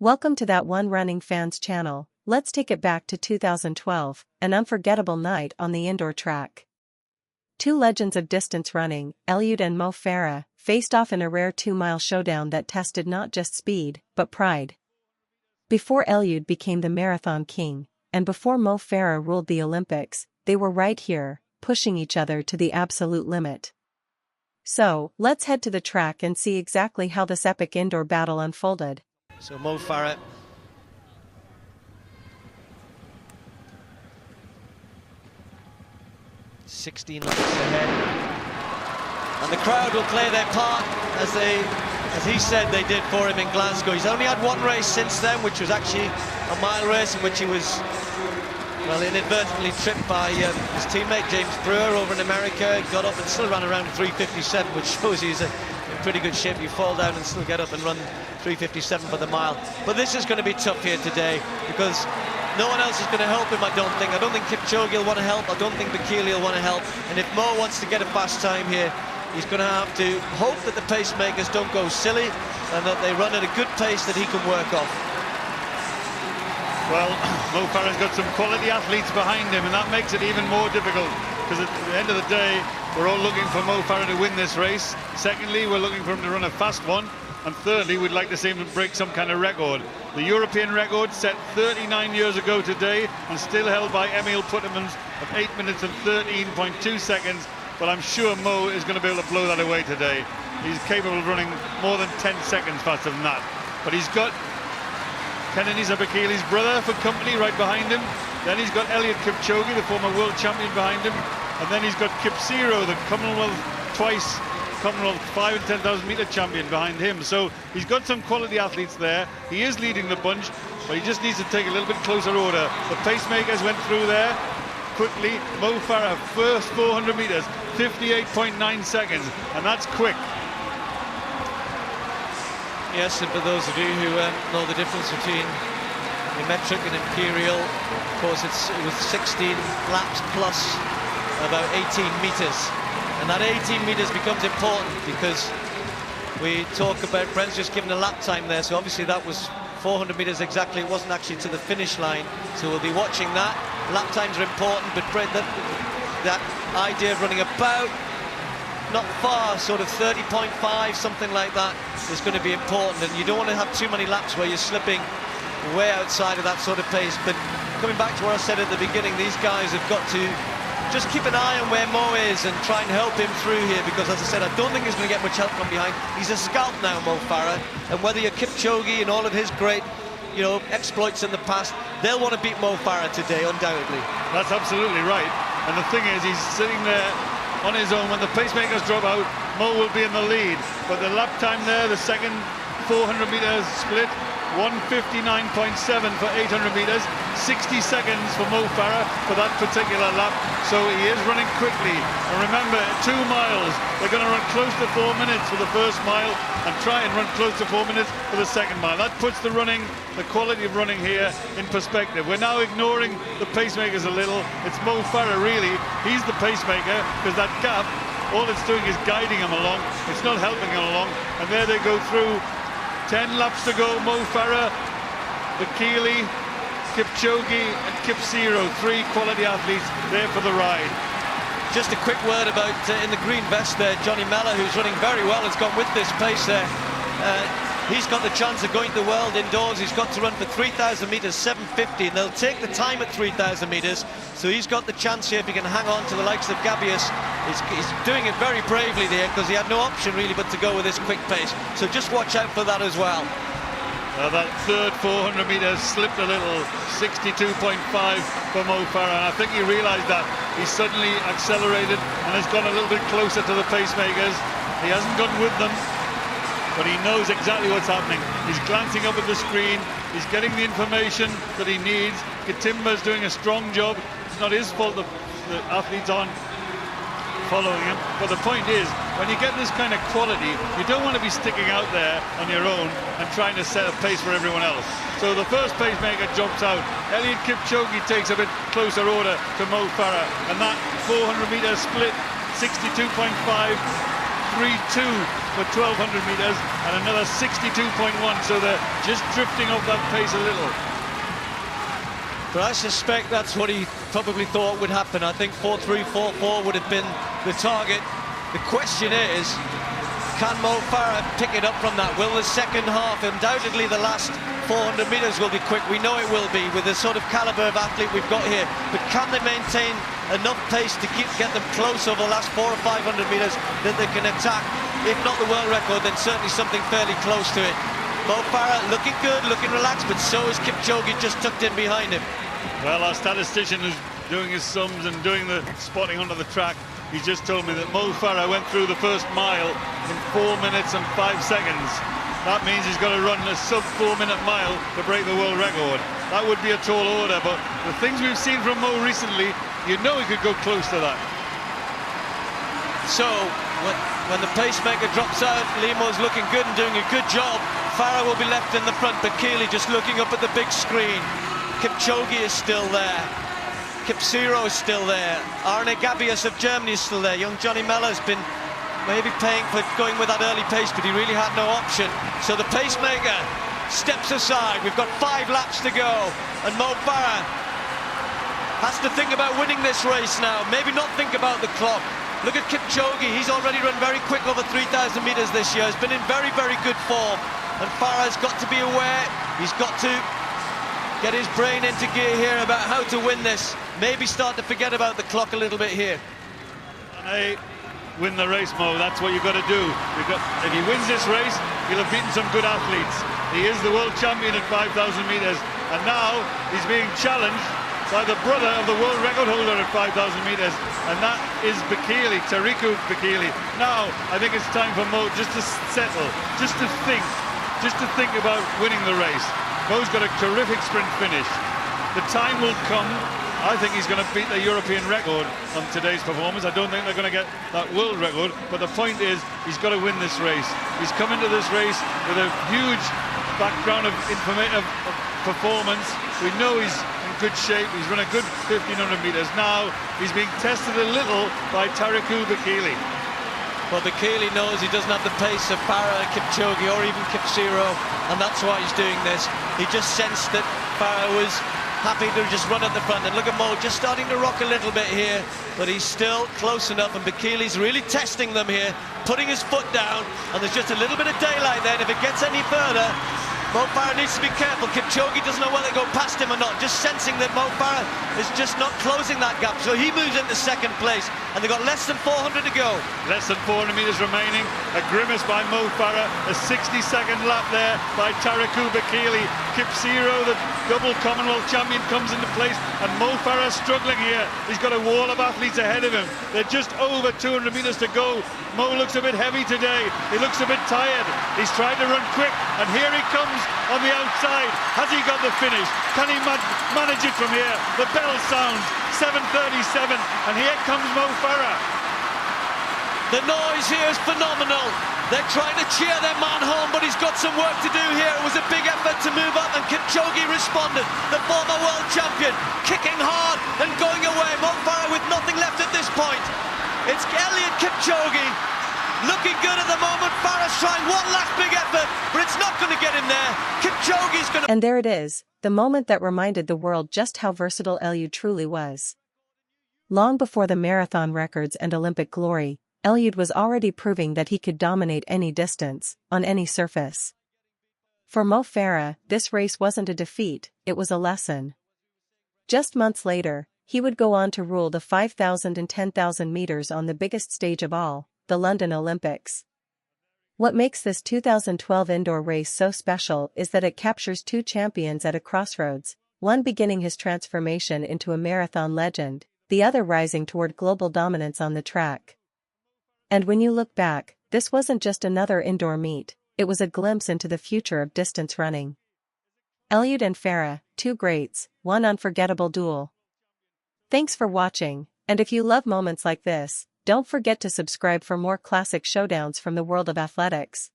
Welcome to That One Running Fans channel. Let's take it back to 2012, an unforgettable night on the indoor track. Two legends of distance running, Eliud and Mo Farah, faced off in a rare 2-mile showdown that tested not just speed, but pride. Before Eliud became the marathon king, and before Mo Farah ruled the Olympics, they were right here, pushing each other to the absolute limit. So, let's head to the track and see exactly how this epic indoor battle unfolded. So Mo Farah, (16 laps ahead, and the crowd will play their part as he said they did for him in Glasgow. He's only had one race since then, which was actually a mile race in which he was, well, inadvertently tripped by his teammate James Brewer over in America. He got up and still ran around 3:57, which shows he's in pretty good shape. You fall down and still get up and run 3:57 for the mile. But this is going to be tough here today because no one else is going to help him, I don't think. I don't think Kipchoge will want to help. I don't think Bekele will want to help. And if Mo wants to get a fast time here, he's going to have to hope that the pacemakers don't go silly and that they run at a good pace that he can work off. Well, Mo Farah's got some quality athletes behind him, and that makes it even more difficult, because at the end of the day, we're all looking for Mo Farah to win this race. Secondly, we're looking for him to run a fast one. And thirdly, we'd like to see him break some kind of record. The European record set 39 years ago today and still held by Emil Puttermans of 8 minutes and 13.2 seconds. But I'm sure Mo is going to be able to blow that away today. He's capable of running more than 10 seconds faster than that. But he's got Kenenisa Bekele's brother for company right behind him. Then he's got Eliud Kipchoge, the former world champion, behind him. And then he's got Kipchoge, the Commonwealth twice Commonwealth 5 and 10,000 meter champion, behind him. So he's got some quality athletes there. He is leading the bunch, but he just needs to take a little bit closer order. The pacemakers went through there quickly. Mo Farah, first 400 meters, 58.9 seconds, and that's quick. Yes, and for those of you who know the difference between the metric and imperial, of course it was 16 laps plus about 18 meters. And that 18 meters becomes important because we talk about Brent's just given a lap time there, so obviously that was 400 meters exactly. It wasn't actually to the finish line, so we'll be watching that. Lap times are important, but Brent, that idea of running about not far, sort of 30.5, something like that, is going to be important. And you don't want to have too many laps where you're slipping way outside of that sort of pace. But coming back to what I said at the beginning, these guys have got to just keep an eye on where Mo is and try and help him through here, because as I said, I don't think he's going to get much help from behind. He's a scout now, Mo Farah, and whether you're Kipchoge and all of his great, exploits in the past, they'll want to beat Mo Farah today, undoubtedly. That's absolutely right. And the thing is, he's sitting there on his own. When the pacemakers drop out, Mo will be in the lead. But the lap time there, the second 400 meters split, 1:59.7 for 800 meters, 60 seconds for Mo Farah for that particular lap. So he is running quickly. And remember, 2 miles, they're going to run close to 4 minutes for the first mile and try and run close to 4 minutes for the second mile. That puts the quality of running here in perspective. We're now ignoring the pacemakers a little. It's Mo Farah, really. He's the pacemaker, because that gap, all it's doing is guiding him along. It's not helping him along. And there they go through. 10 laps to go. Mo Farah, Bekele, Kipchoge and Kipchoge, 3 quality athletes there for the ride. Just a quick word about in the green vest there, Johnny Mellor, who's running very well, has gone with this pace there. He's got the chance of going to the world indoors. He's got to run for 3,000 meters, 7:50, and they'll take the time at 3,000 meters. So he's got the chance here if he can hang on to the likes of Gabius. He's doing it very bravely there, because he had no option really but to go with this quick pace. So just watch out for that as well. That third 400 meters slipped a little, 62.5 for Mo Farah. And I think he realized that. He suddenly accelerated and has gone a little bit closer to the pacemakers. He hasn't gone with them, but he knows exactly what's happening. He's glancing up at the screen. He's getting the information that he needs. Katimba's doing a strong job. It's not his fault the athletes aren't following him. But the point is, when you get this kind of quality, you don't want to be sticking out there on your own and trying to set a pace for everyone else. So the first pacemaker jumps out. Eliud Kipchoge takes a bit closer order to Mo Farah. And that 400 meter split, 62.5, 3-2 for 1200 metres and another 62.1, so they're just drifting off that pace a little. But I suspect that's what he probably thought would happen. I think 4.344 would have been the target. The question is, can Mo Farah pick it up from that? Will the second half, undoubtedly the last 400 metres will be quick. We know it will be with the sort of calibre of athlete we've got here. But can they maintain enough pace to get them close over the last 400 or 500 metres that they can attack? If not the world record, then certainly something fairly close to it. Mo Farah looking good, looking relaxed, but so is Kipchoge just tucked in behind him. Well, our statistician who's doing his sums and doing the spotting onto the track, he just told me that Mo Farah went through the first mile in 4 minutes and 5 seconds. That means he's got to run a sub 4-minute mile to break the world record. That would be a tall order, but the things we've seen from Mo recently, you know he could go close to that. So, when the pacemaker drops out, Limo's looking good and doing a good job. Farah will be left in the front, but Keely just looking up at the big screen. Kipchoge is still there. Kipsiro is still there. Arne Gabius of Germany is still there. Young Johnny Mellor's been maybe paying for going with that early pace, but he really had no option. So the pacemaker steps aside. We've got 5 laps to go, and Mo Farah has to think about winning this race now. Maybe not think about the clock. Look at Kipchoge. He's already run very quick over 3,000 metres this year. He's been in very, very good form. And Farah's got to be aware. He's got to get his brain into gear here about how to win this. Maybe start to forget about the clock a little bit here. Hey, win the race, Mo. That's what you've got to do. If he wins this race, he'll have beaten some good athletes. He is the world champion at 5,000 metres. And now he's being challenged by the brother of the world record holder at 5,000 metres, and that is Bekele, Tariku Bekele. Now, I think it's time for Mo just to settle, just to think about winning the race. Mo's got a terrific sprint finish. The time will come. I think he's going to beat the European record on today's performance. I don't think they're going to get that world record, but the point is, he's got to win this race. He's come into this race with a huge background of performance. We know he's good shape. He's run a good 1,500 metres. Now he's being tested a little by Tariku Bekele. Well, Bekele knows he doesn't have the pace of Farah, Kipchoge or even Kipsiro, and that's why he's doing this. He just sensed that Farah was happy to just run at the front, and look at Mo just starting to rock a little bit here, but he's still close enough, and Bekele's really testing them here, putting his foot down, and there's just a little bit of daylight then. If it gets any further, Mo Farah needs to be careful. Kipchoge doesn't know whether to go past him or not, just sensing that Mo Farah is just not closing that gap. So he moves into second place, and they've got less than 400 to go. Less than 400 metres remaining. A grimace by Mo Farah. A 60-second lap there by Tariku Bekele. Kipsiro, the double Commonwealth champion, comes into place, and Mo Farah struggling here. He's got a wall of athletes ahead of him. They're just over 200 metres to go. Mo looks a bit heavy today. He looks a bit tired. He's trying to run quick, and here he comes on the outside. Has he got the finish? Can he manage it from here? The bell sounds, 7:37, and here comes Mo Farah. The noise here is phenomenal. They're trying to cheer their man home, but he's got some work to do here. It was a big effort to move up, and Kipchoge responded. The former world champion, kicking hard and going away. Mo Farah with nothing left at this point. It's Eliud Kipchoge looking good at the moment. Farah's trying one last big effort, but it's not going to get him there. Kipchoge's going to... And there it is, the moment that reminded the world just how versatile Eliud truly was. Long before the marathon records and Olympic glory, Eliud was already proving that he could dominate any distance, on any surface. For Mo Farah, this race wasn't a defeat, it was a lesson. Just months later, he would go on to rule the 5,000 and 10,000 meters on the biggest stage of all, the London Olympics. What makes this 2012 indoor race so special is that it captures two champions at a crossroads, one beginning his transformation into a marathon legend, the other rising toward global dominance on the track. And when you look back, this wasn't just another indoor meet, it was a glimpse into the future of distance running. Eliud and Farah, two greats, one unforgettable duel. Thanks for watching, and if you love moments like this, don't forget to subscribe for more classic showdowns from the world of athletics.